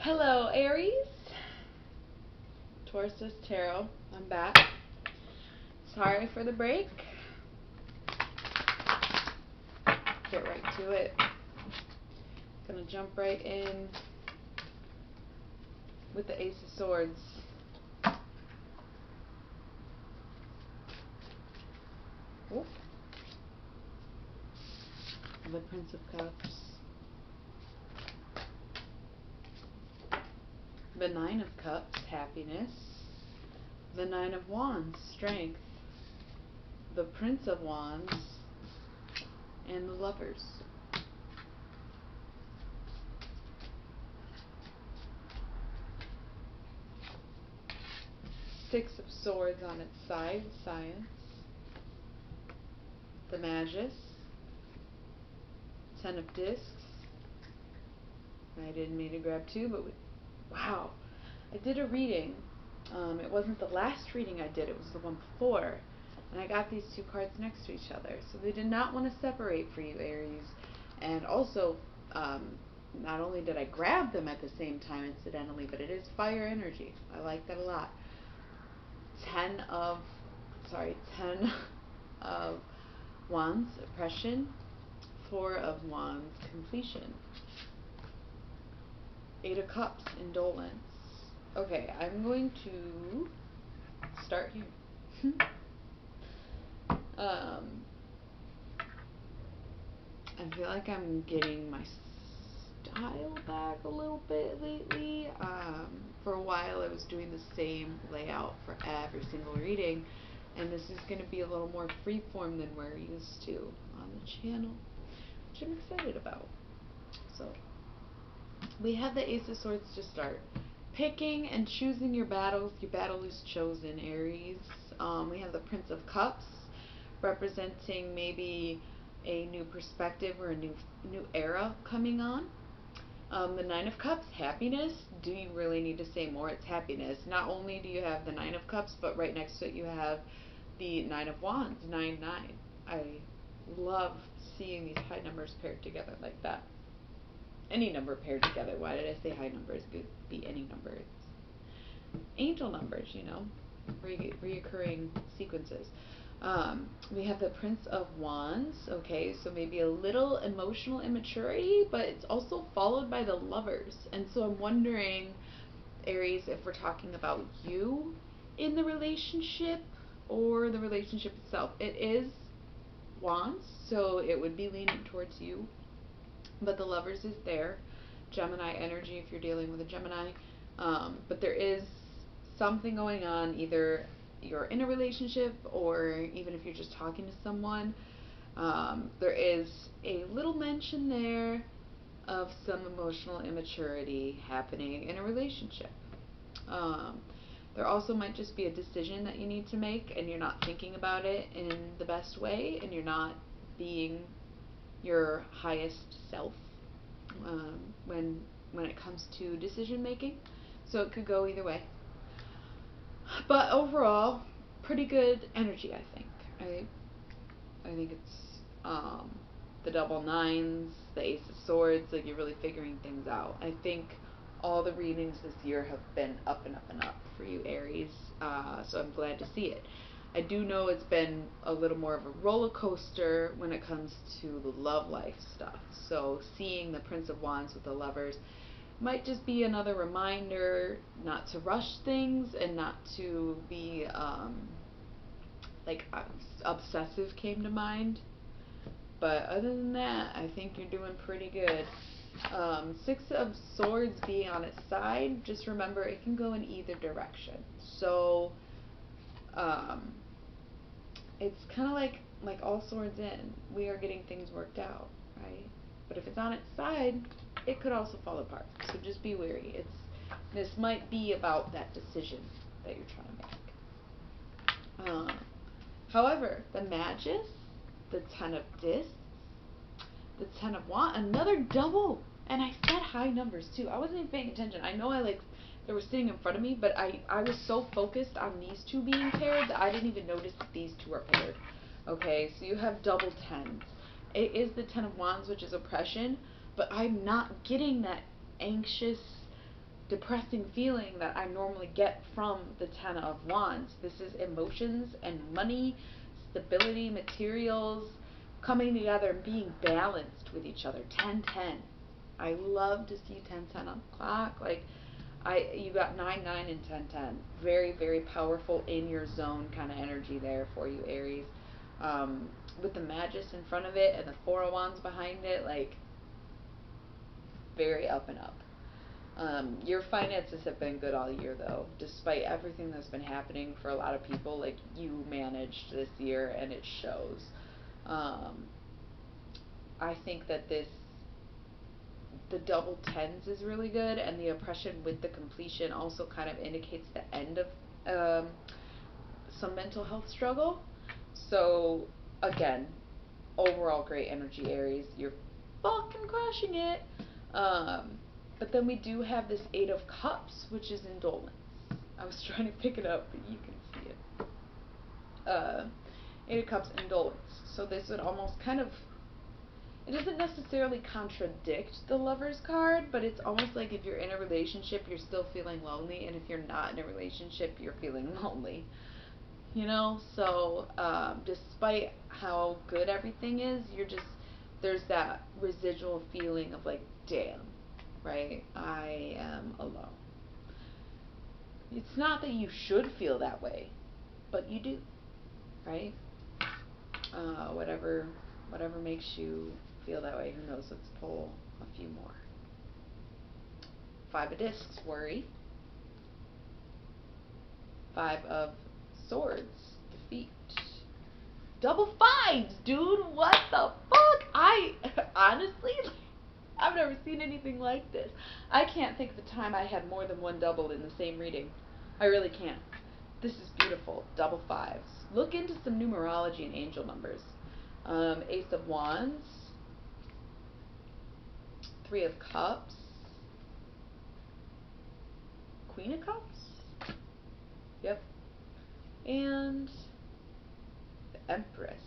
Hello, Aries. Taurus Tarot. I'm back. Sorry for the break. Get right to it. Gonna jump right in with the Ace of Swords. Oop. The Prince of Cups. The Nine of Cups, happiness. The Nine of Wands, strength. The Prince of Wands. And the Lovers. Six of Swords on its side, science. The Magus. Ten of Discs. I didn't mean to grab two, but wow. I did a reading. It wasn't the last reading I did, it was the one before. And I got these two cards next to each other. So they did not want to separate for you, Aries. And also, not only did I grab them at the same time, incidentally, but it is fire energy. I like that a lot. Ten of Wands, oppression. Four of Wands, completion. Eight of Cups, indolence. Okay, I'm going to start here. I feel like I'm getting my style back a little bit lately. For a while I was doing the same layout for every single reading, and this is going to be a little more freeform than we're used to on the channel, which I'm excited about. So, we have the Ace of Swords to start. Picking and choosing your battles. Your battle is chosen, Aries. We have the Prince of Cups, representing maybe a new perspective or a new era coming on. The Nine of Cups, happiness. Do you really need to say more? It's happiness. Not only do you have the Nine of Cups, but right next to it you have the Nine of Wands, 9-9. I love seeing these high numbers paired together like that. Any number paired together. Why did I say high numbers? It could be any number. It's angel numbers, you know, reoccurring sequences. We have the Prince of Wands. Okay, so maybe a little emotional immaturity, but it's also followed by the Lovers. And so I'm wondering, Aries, if we're talking about you in the relationship or the relationship itself. It is Wands, so it would be leaning towards you. But the Lovers is there. Gemini energy if you're dealing with a Gemini. But there is something going on, either you're in a relationship or even if you're just talking to someone. There is a little mention there of some emotional immaturity happening in a relationship. There also might just be a decision that you need to make and you're not thinking about it in the best way, and you're not being your highest self when it comes to decision making. So it could go either way. But overall, pretty good energy, I think. I think it's the double nines, the Ace of Swords, like you're really figuring things out. I think all the readings this year have been up and up and up for you, Aries. So I'm glad to see it. I do know it's been a little more of a roller coaster when it comes to the love life stuff. So seeing the Prince of Wands with the Lovers might just be another reminder not to rush things and not to be like obsessive came to mind. But other than that, I think you're doing pretty good. Six of Swords being on its side, just remember it can go in either direction. So it's kind of like all swords in. We are getting things worked out, right? But if it's on its side, it could also fall apart. So just be wary. This might be about that decision that you're trying to make. However, the Magus, the Ten of Discs, the Ten of Wands, another double. And I said high numbers too. I wasn't even paying attention. I know they were sitting in front of me, but I was so focused on these two being paired that I didn't even notice that these two are paired. Okay, so you have double tens. It is the Ten of Wands, which is oppression, but I'm not getting that anxious, depressing feeling that I normally get from the Ten of Wands. This is emotions and money, stability, materials, coming together and being balanced with each other. 10-10. I love to see 10-10 on the clock. Like, you got 9-9 and 10-10. Very, very powerful in your zone kind of energy there for you, Aries. With the Magus in front of it and the Four of Wands behind it, like, very up and up. Your finances have been good all year, though. Despite everything that's been happening for a lot of people, like, you managed this year, and it shows. I think that the double tens is really good, and the oppression with the completion also kind of indicates the end of some mental health struggle. So, again, overall great energy, Aries. You're fucking crushing it. But then we do have this Eight of Cups, which is indolence. I was trying to pick it up, but you can see it. Eight of Cups, indolence. So this would almost kind of, it doesn't necessarily contradict the Lover's card, but it's almost like if you're in a relationship, you're still feeling lonely, and if you're not in a relationship, you're feeling lonely. You know? So, despite how good everything is, there's that residual feeling of like, damn, right? I am alone. It's not that you should feel that way, but you do, right? Whatever makes you feel that way, who knows? Let's pull a few more. Five of Discs, worry. Five of Swords, defeat. Double fives, dude! What the fuck? I honestly, I've never seen anything like this. I can't think of a time I had more than one double in the same reading. I really can't. This is beautiful. Double fives. Look into some numerology and angel numbers. Ace of Wands. Three of Cups. Queen of Cups? Yep. And the Empress.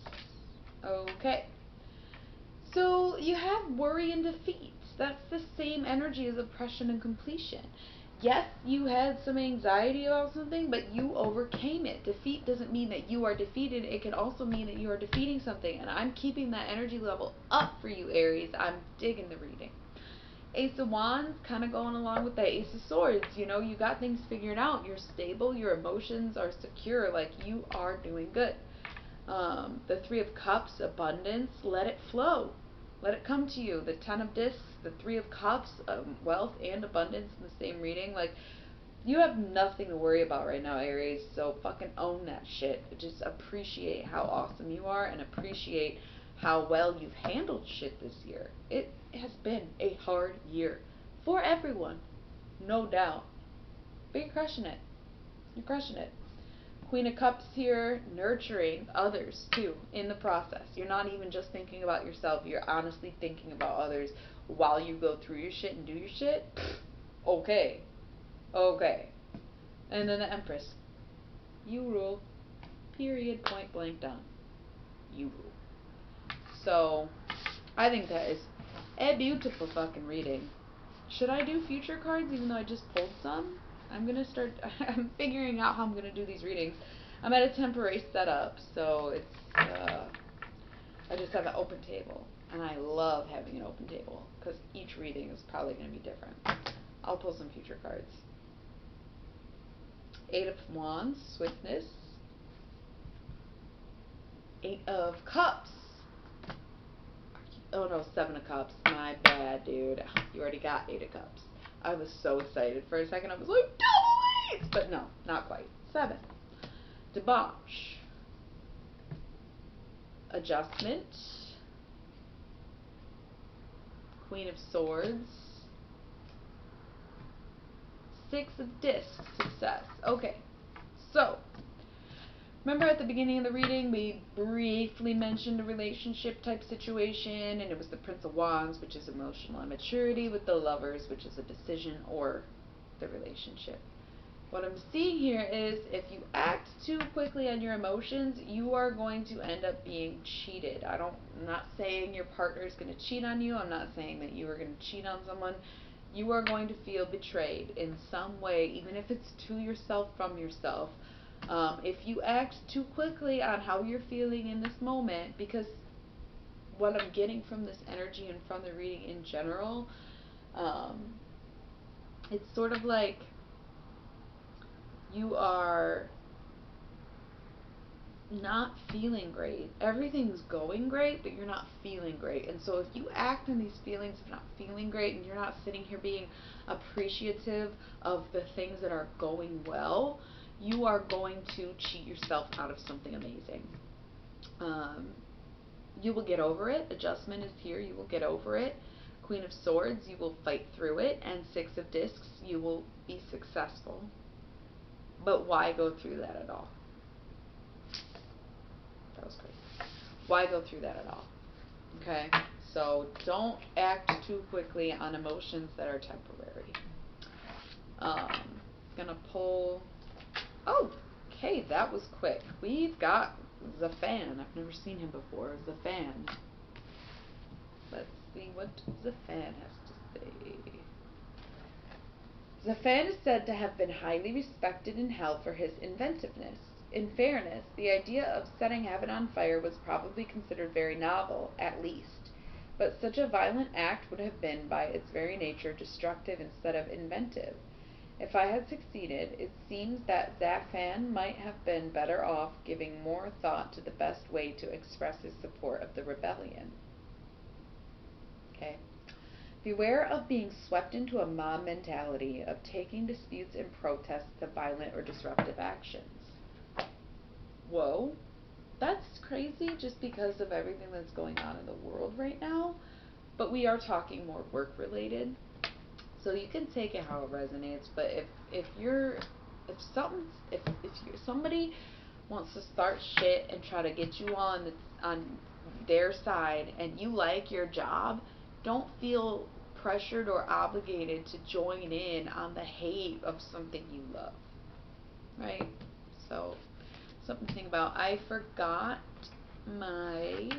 Okay. So you have worry and defeat. That's the same energy as oppression and completion. Yes, you had some anxiety about something, but you overcame it. Defeat doesn't mean that you are defeated. It can also mean that you are defeating something. And I'm keeping that energy level up for you, Aries. I'm digging the reading. Ace of Wands, kind of going along with the Ace of Swords. You know, you got things figured out. You're stable. Your emotions are secure. Like, you are doing good. The Three of Cups, abundance. Let it flow. Let it come to you. The Ten of Discs, the Three of Cups, wealth and abundance in the same reading. Like, you have nothing to worry about right now, Aries. So fucking own that shit. Just appreciate how awesome you are and appreciate how well you've handled shit this year. It has been a hard year for everyone, no doubt. But you're crushing it. You're crushing it. Queen of Cups here, nurturing others too in the process. You're not even just thinking about yourself. You're honestly thinking about others while you go through your shit and do your shit. Okay. Okay. And then the Empress. You rule. Period. Point blank done. You rule. So, I think that is a beautiful fucking reading. Should I do future cards even though I just pulled some? I'm figuring out how I'm gonna do these readings. I'm at a temporary setup, so it's, I just have an open table. And I love having an open table, because each reading is probably gonna be different. I'll pull some future cards. Eight of Wands, swiftness. Eight of Cups. Oh no, Seven of Cups. My bad, dude. You already got Eight of Cups. I was so excited. For a second, I was like, double eights! But no, not quite. Seven. Debauch. Adjustment. Queen of Swords. Six of Discs. Success. Okay. So, remember at the beginning of the reading, we briefly mentioned a relationship type situation, and it was the Prince of Wands, which is emotional immaturity, with the Lovers, which is a decision or the relationship. What I'm seeing here is if you act too quickly on your emotions, you are going to end up being cheated. I'm not saying your partner is going to cheat on you. I'm not saying that you are going to cheat on someone. You are going to feel betrayed in some way, even if it's to yourself, from yourself. If you act too quickly on how you're feeling in this moment, because what I'm getting from this energy and from the reading in general, um, it's sort of like you are not feeling great. Everything's going great, but you're not feeling great. And so if you act in these feelings of not feeling great and you're not sitting here being appreciative of the things that are going well, you are going to cheat yourself out of something amazing. Um, you will get over it. Adjustment is here. You will get over it. Queen of Swords, you will fight through it. And Six of Discs, you will be successful. But why go through that at all? That was crazy. Why go through that at all? Okay? So don't act too quickly on emotions that are temporary. Gonna pull. Oh, okay, that was quick. We've got Zafan. I've never seen him before. Zafan. Let's see what Zafan has to say. Zafan is said to have been highly respected in hell for his inventiveness. In fairness, the idea of setting heaven on fire was probably considered very novel, at least, but such a violent act would have been, by its very nature, destructive instead of inventive. If I had succeeded, it seems that Zafan might have been better off giving more thought to the best way to express his support of the rebellion. Okay. Beware of being swept into a mob mentality, of taking disputes and protests to violent or disruptive actions. Whoa, that's crazy just because of everything that's going on in the world right now. But we are talking more work related. So you can take it how it resonates, but if somebody wants to start shit and try to get you on their side and you like your job, don't feel pressured or obligated to join in on the hate of something you love. Right? So something to think about. I forgot my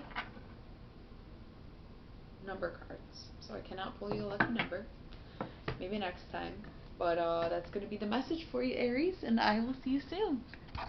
number cards, so I cannot pull you a lucky number. Maybe next time. But that's going to be the message for you, Aries, and I will see you soon.